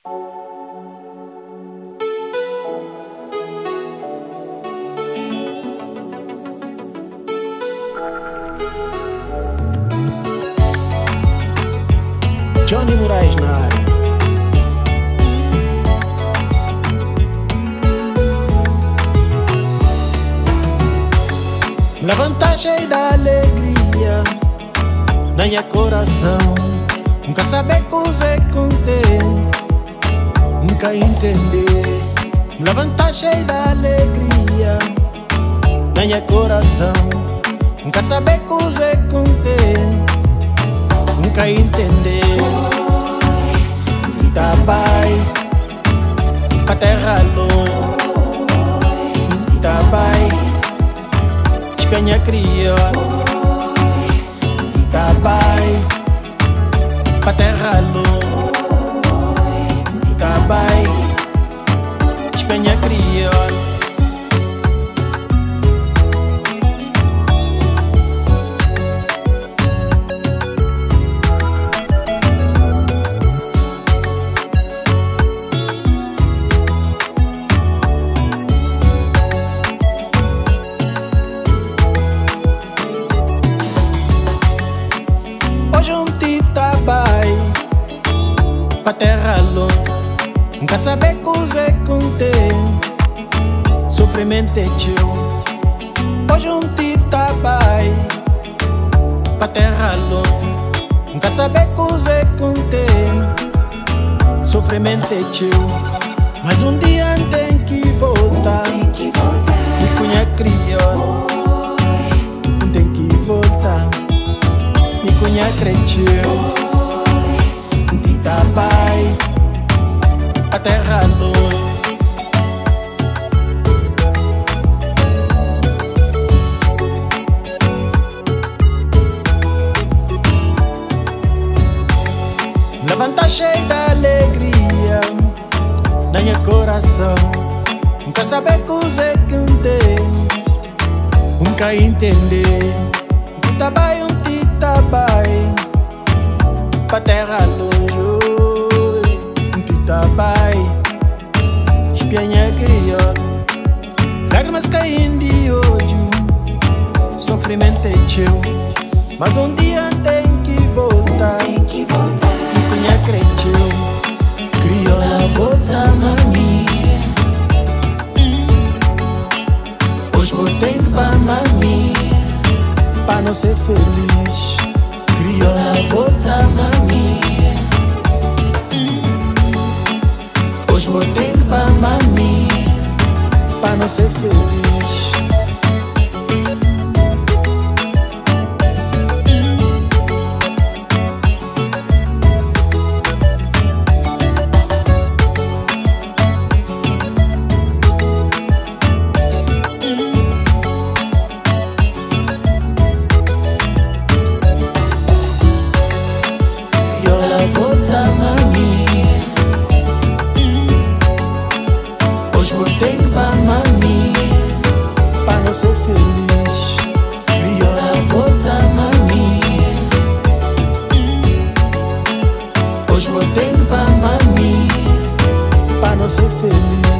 Johnny Moraes na área. Na vantagem da alegria na minha coração, nunca saber coisa conter, nunca entender. Na vantagem da alegria na minha coração, nunca saber coisa conter, nunca entender. Tá pai, pra terra longe, tá pai, Espanha criolla. Tá pai, pra terra longe, tá pai, Espanha criolla. Hoje tá bai, pra terra longe, nunca saber coisa conter, sofrimento é teu. Hoje tá bai, pra terra longe, nunca saber coisa conter, sofrimento é teu. Mas dia tem que voltar, e cunha criolla, tem que voltar. Mi cunha cresceu, tá pai, a terra longe. Na vantagem da alegria na minha coração, nunca saber coisa conter, nunca entender. Tá bai, tá bai, pra terra longe, tá bai, Espanha criolla. Lágrimas caindo de ódio, sofrimento é teu. Mas dia tem que voltar, e cunha cresceu, criolla volta mami. Hoje vou ter que mami, pra não ser feliz, criolla volta mami. Hoje vou ter que mami, pra não ser feliz. Volta mami, hoje vou ter que mami, pra não ser feliz, criolla volta mami. Hoje vou ter que mami, pra não ser feliz.